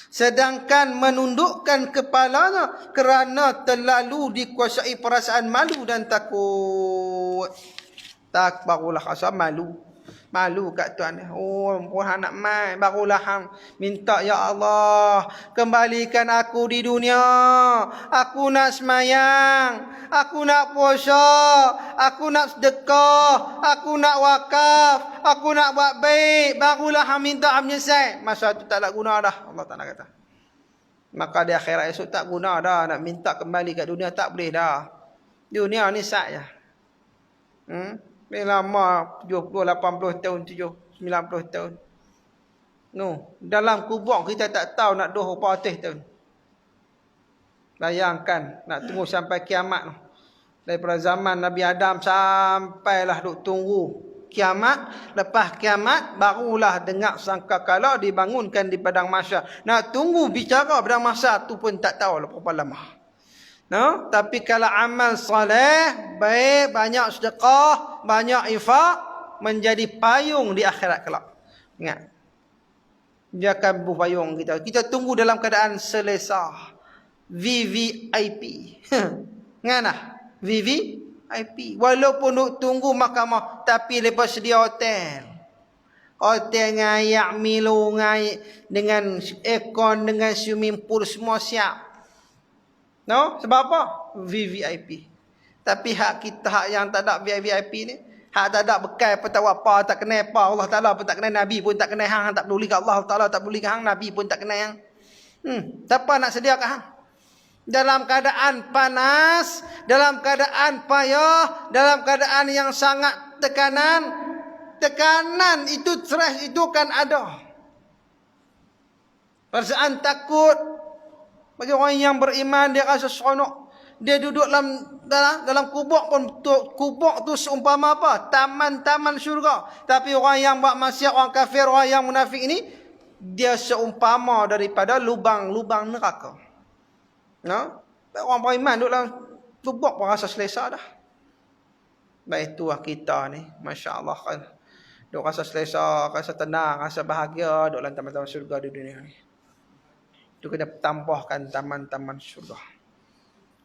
Sedangkan menundukkan kepalanya kerana terlalu dikuasai perasaan malu dan takut. Tak, barulah rasa malu. Malu kat Tuhan. Puan nak mai. Barulah hang minta, ya Allah, kembalikan aku di dunia. Aku nak semayang. Aku nak puasa. Aku nak sedekah. Aku nak wakaf. Aku nak buat baik. Barulah hang minta, hang menyesal. Masa tu tak nak guna dah. Allah Ta'ala kata. Maka di akhirat esok tak guna dah. Nak minta kembali kat dunia tak boleh dah. Dunia ni sat je. Lama 70, 80 tahun, 90 tahun. No, dalam kubur kita tak tahu nak 200 tahun. Bayangkan nak tunggu sampai kiamat. Daripada zaman Nabi Adam sampailah duk tunggu kiamat. Lepas kiamat barulah dengar sangkakala dibangunkan di padang mahsyar. Nak tunggu bicara padang mahsyar tu pun tak tahu berapa lama. No? Tapi kalau amal soleh, baik, banyak sedekah, banyak infak, menjadi payung di akhirat kelak. Ingat. Dia akan berpayung kita. Kita tunggu dalam keadaan selesa. VVIP. Ingat lah. VVIP. Walaupun duk tunggu mahkamah, tapi lepas sedia hotel. Hotel dengan ayak Milo, dengan aircon, dengan swimming pool, semua siap. No? Sebab apa? VVIP. Tapi hak kita, hak yang tak ada VVIP ni, hak tak ada bekal apa tahu apa, tak kenal apa, Allah Ta'ala pun tak kenal, Nabi pun tak kenal hang, tak peduli kat Allah Ta'ala, tak peduli kat hang, Nabi pun tak kenal hang. Siapa nak sedia kat hang? Dalam keadaan panas, dalam keadaan payah, dalam keadaan yang sangat tekanan itu, stres itu kan ada. Perasaan takut. Bagi orang yang beriman, dia rasa seronok. Dia duduk dalam kubur pun, kubur tu seumpama apa? Taman-taman syurga. Tapi orang yang buat maksiat, orang kafir, orang yang munafik ini, dia seumpama daripada lubang-lubang neraka. No? Orang beriman duduk dalam kubur pun rasa selesa dah. Baik itulah kita ni, Masya Allah kan. Duduk rasa selesa, rasa tenang, rasa bahagia, duduk dalam taman-taman syurga di dunia ni. Itu kena tambahkan taman-taman syurga.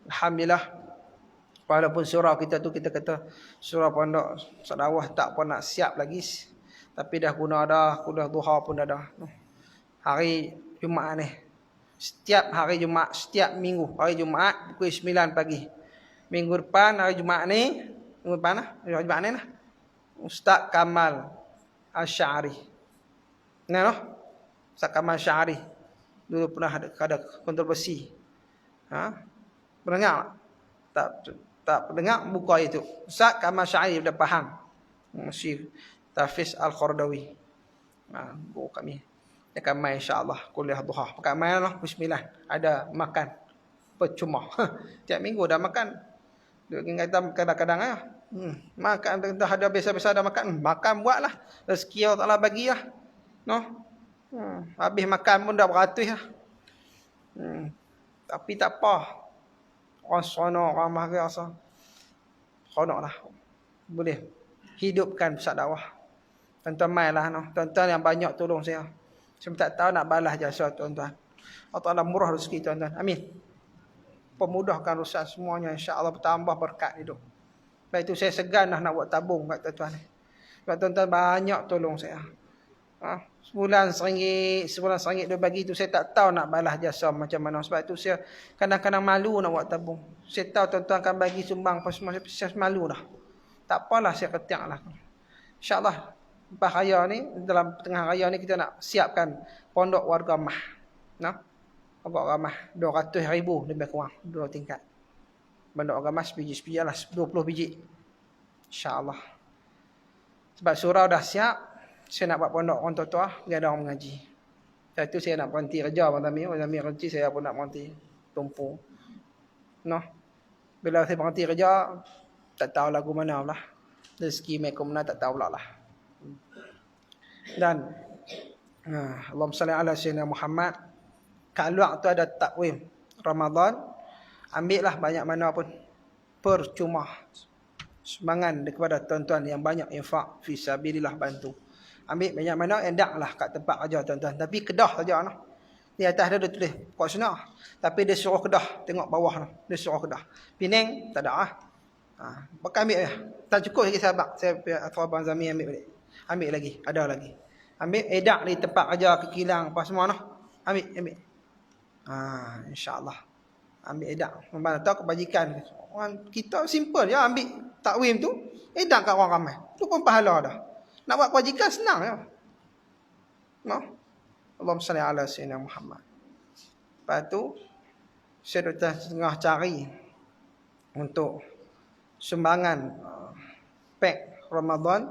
Alhamdulillah. Walaupun surau kita tu, kita kata surau pondok Sadawah tak pun nak siap lagi. Tapi dah guna dah, kudah duha pun dah. Hari Jumaat ni. Setiap hari Jumaat, setiap minggu. Hari Jumaat pukul 9 pagi. Minggu depan hari Jumaat ni, Mana? Mana lah? Ustaz Kamal Asy'ari. Nah, noh? Ustaz Kamal Asy'ari. Dulu pernah ada kontroversi. Ha? Pernah dengar tak? Tak dengar buka itu. Ustaz Kamal Asy'ari dah faham. Syekh Tafiz Al-Qaradawi. Buku kami. Akan main insya-Allah kuliah duha. Pakai main lah bismillah. Ada makan percuma. Tiap minggu dah makan. Dia kata kadang-kadang ah. Makan dah ada biasa-biasa ada makan. Makan buatlah. Rezeki Allah Taala bagi lah. Noh. Habis makan pun dah beratus lah. Tapi tak apa. Orang sonok, orang mahal rasa. Sonoklah. Boleh hidupkan pusat dakwah. Tuan-tuan mainlah noh. Tuan-tuan yang banyak tolong saya. Saya tak tahu nak balas jasa tuan-tuan. Allah Taala murah rezeki tuan-tuan. Amin. Pemudahkan urusan semuanya, insya-Allah bertambah berkat hidup. Baik itu saya segan nak buat tabung kat tuan-tuan ni. Sebab tuan-tuan banyak tolong saya. Sebulan RM1 dia bagi tu saya tak tahu nak balas jasa macam mana. Sebab itu saya kadang-kadang malu nak buat tabung. Saya tahu tuan-tuan akan bagi sumbang pas saya malu dah. Tak apalah saya ketiaklah. Insya-Allah lepas raya ni, dalam tengah raya ni kita nak siapkan pondok warga mah. Nah. Pondok warga mah 200,000 lebih kurang 2 tingkat. Pondok warga mah sebiji lah 20 biji. Insya-Allah. Sebab surau dah siap, saya nak buat pondok orang tua-tua, dia ada orang mengaji. Lepas tu saya nak berhenti kerja Abang Zami kerja saya pun nak berhenti tumpu. Noh. Bila saya berhenti kerja, tak tahu lagu mana lah. Rezeki mereka mana tak tahu pula lah. Dan Allahumma salli ala sayyidina Muhammad. Kalau tu ada takwim Ramadan, ambillah banyak mana pun. Percuma. Semangat kepada tuan-tuan yang banyak infak fi sabilillah, bantu. Ambil banyak mana endaklah kat tempat kerja tuan-tuan. Tapi Kedah saja noh. Di atas dia tulis kuat sunnah. Tapi dia suruh Kedah, tengok bawah noh. Dia suruh Kedah. Penang tak ada ah. Pakai ambil ya. Tak cukup lagi sahabat. Saya Abang Zami ambil balik. Ambil lagi, ada lagi. Ambil edak di tempat kerja Kekilang apa semua noh. Ambil. Insya-Allah. Ambil edak. Memang tahu kebajikan. Orang kita simple je ambil takwim tu, edak kat orang ramai. Tu pun pahala dah. Nak buat kebajikan senang ya. Noh. Allahumma salli ala sayyidina Muhammad. Lepas tu saya dah tengah cari untuk sumbangan pack Ramadan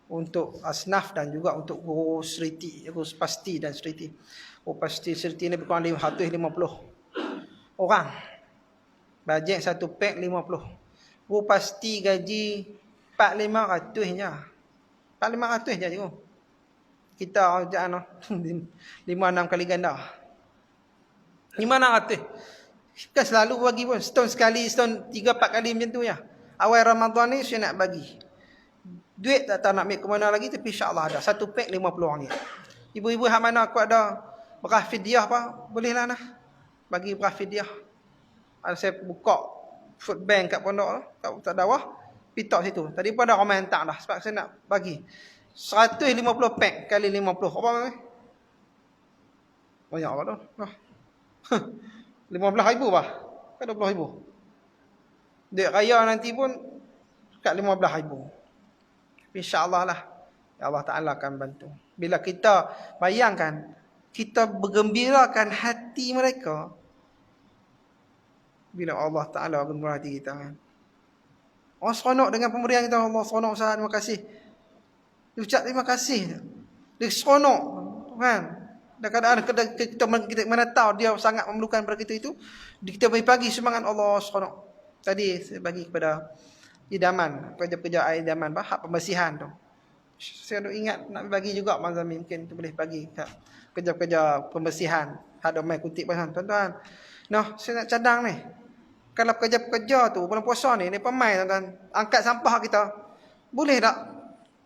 untuk asnaf dan juga untuk guru seriti, guru pasti dan seriti. Guru pasti seriti ni kurang 150 orang. Bajet satu pack 50. Guru pasti gaji 4,500 je. 4,500 je cikgu. Kita jangan 5-6 kali ganda. 5,600. Kan selalu bagi pun setahun sekali, setahun 3-4 kali macam tu ya. Awal Ramadan ni saya nak bagi. Duit tak tahu nak ambil ke mana lagi, tapi insya-Allah ada. Satu pack RM50. Ibu-ibu hak mana aku ada beras fidyah apa, bolehlah nah. Bagi beras fidyah. Ada saya buka food bank kat pondok kat Ustaz Dawah, pitok situ. Tadi pun ada orang hantar dah sebab saya nak bagi 150 pack kali 50. Apa ni? Banyak apa tu? 15,000 bah. Kan 20,000. Duit raya nanti pun kat 15,000. InsyaAllah lah. Ya Allah Ta'ala akan bantu. Bila kita bayangkan, kita bergembirakan hati mereka. Bila Allah Ta'ala gembira hati kita kan. Orang seronok dengan pemberian kita. Allah seronok Ustaz, terima kasih. Dia ucap terima kasih. Dia seronok kan. Dan kadang-kadang kita mana tahu dia sangat memerlukan pada kita itu. Kita bagi semangat Allah seronok. Tadi saya bagi kepada idaman, kerja-kerja air idaman, hak pembersihan tu. Saya nak ingat nak bagi juga Abang Zami, mungkin tu boleh bagi kerja-kerja pembersihan. Ada mai kutip pasal tuan-tuan. Noh, saya nak cadang ni. Kalau kerja-kerja tu bulan puasa ni pemai tuan-tuan, angkat sampah kita. Boleh tak?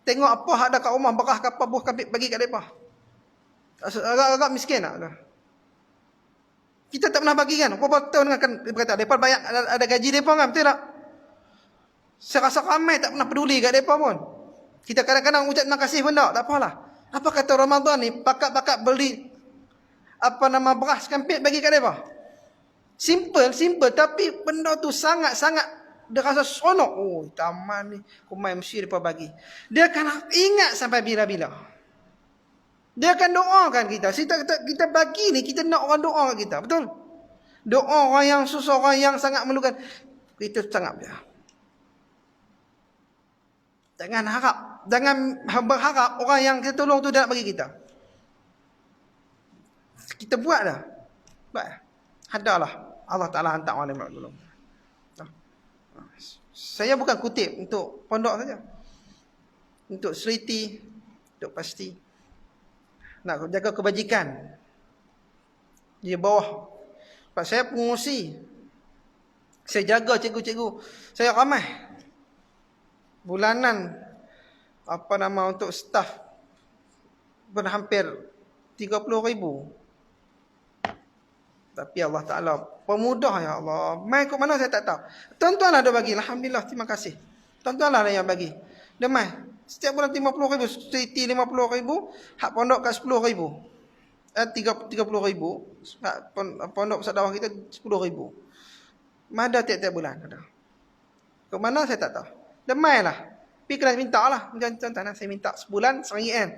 Tengok apa hak ada kat rumah, beras ke apa buah kapit bagi kat depa. Agak miskin tak? Kita tak pernah bagi kan? Berapa tahun kan berkata depa bayar ada gaji depa kan, betul tak? Saya rasa ramai tak pernah peduli kat mereka pun. Kita kadang-kadang ucap terima kasih pun tak apalah. Apa kata Ramadan ni, pakat-pakat beli beras kampit bagi kat mereka. Simple, tapi benda tu sangat-sangat Dia rasa seronok. Oh, taman ni, kumai mesti dia bagi. Dia akan ingat sampai bila-bila. Dia akan doakan kita. Kita bagi ni, kita nak orang doa kat kita. Betul? Doa orang yang susah, orang yang sangat memerlukan. Kita sangat dia. Jangan berharap orang yang kita tolong tu dia nak bagi kita. Kita buat dah. Hadalah. Allah Ta'ala hantar orang yang nak tolong. Saya bukan kutip untuk pondok saja. Untuk seriti, untuk pasti. Nak jaga kebajikan di bawah. Sebab saya pengurusi. Saya jaga cikgu-cikgu. Saya ramai. Bulanan untuk staf berhampir 30,000. Tapi Allah Ta'ala pemudah, ya Allah. Mai kok mana saya tak tahu. Tuan-tuan ada bagi. Alhamdulillah, terima kasih. Tuan-tuan lah yang bagi. Dia mai. Setiap bulan 50,000, seriti 50,000, hak pondok kat 10,000. 30,000. Pondok pesat dakwah kita 10,000. Mana tiap-tiap bulan ada. Ke mana saya tak tahu. Demai lah. Pergi kena minta lah. Macam saya minta sebulan RM1 kan.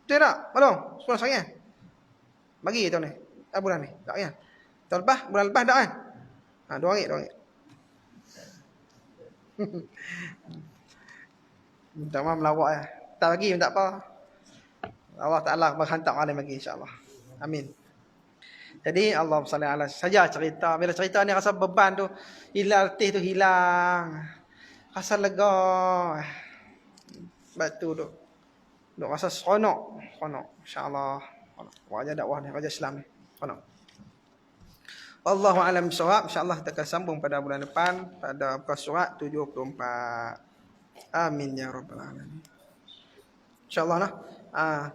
Betul tak? Belum? Sebulan RM1 kan? Bagi tahun ni. Bulan ni. Tak kan? Bulan lepas tak kan? RM2. Minta maaf melawak ya. Tak bagi pun tak apa. Allah Ta'ala berhantar alim bagi insyaAllah. Amin. Jadi Allah SWT saja cerita. Bila cerita ni rasa beban tu hilang, letih tu hilang. Rasa lega. Batu tu. Duk rasa seronok. InsyaAllah. Wajah dakwah ni, wajah Islam ni. Seronok. Wallahu a'lam bishawab. InsyaAllah kita akan sambung pada bulan depan. Pada muka surat 74. Amin ya rabbal alamin. InsyaAllah nah.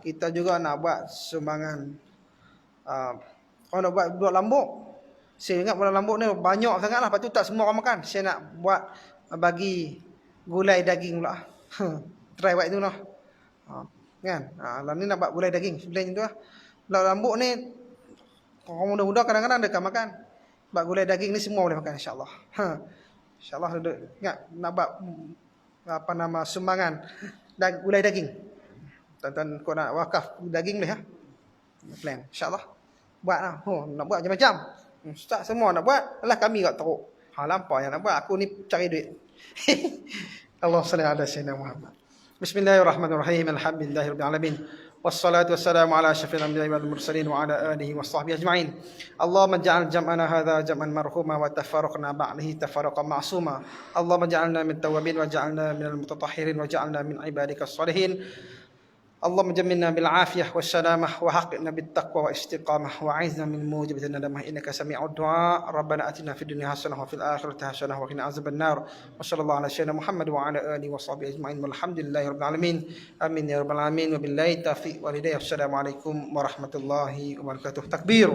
Kita juga nak buat sumbangan. Kalau nak buat lambuk. Saya ingat bulan lambuk ni banyak sangat lah. Lepas tu tak semua orang makan. Saya nak buat bagi gulai daging pula. Try buat itu lah. Kan? Lah ni nak buat gulai daging. Sebenarnya macam tu lah. Bulan lambuk ni orang muda-muda kadang-kadang dekat makan. Buat gulai daging ni semua boleh makan insyaAllah. InsyaAllah ingat nak buat sumbangan gulai daging. Tuan-tuan kau nak wakaf daging boleh ha? Plan insyaAllah. Buat lah. Nak buat macam-macam. Ustaz semua nak buat. Alah kami kat teruk. Lampau yang nak buat. Aku ni cari duit. Allah salli ala sayyidina Muhammad. Bismillahirrahmanirrahim. Alhamdulillahirabbil alamin. Wassalatu wassalamu ala asyrafil anbiya'i wal mursalin wa ala alihi washabbihi ajma'in. Allahumma ij'al jam'ana hadza jam'an marhuma wa tafarraqna ba'dahu tafarraqan ma'suma. Allahumma ij'alna min tawwabin wa ij'alna minal mutatahhirin wa ij'alna min ibadikas shalihin. اللهم جملنا بالعافية والسلامة وحققنا بالتقوى والاستقامة وأعذنا من موجبة الندامة إنك سميع الدعاء ربنا آتنا في الدنيا حسنة وفي الآخرة حسنة وقنا عذاب النار وصلى الله على سيدنا محمد وعلى آله وصحبه أجمعين والحمد لله رب العالمين آمين يا رب العالمين وبالله التوفيق والهداية والسلام عليكم ورحمة الله وبركاته تكبير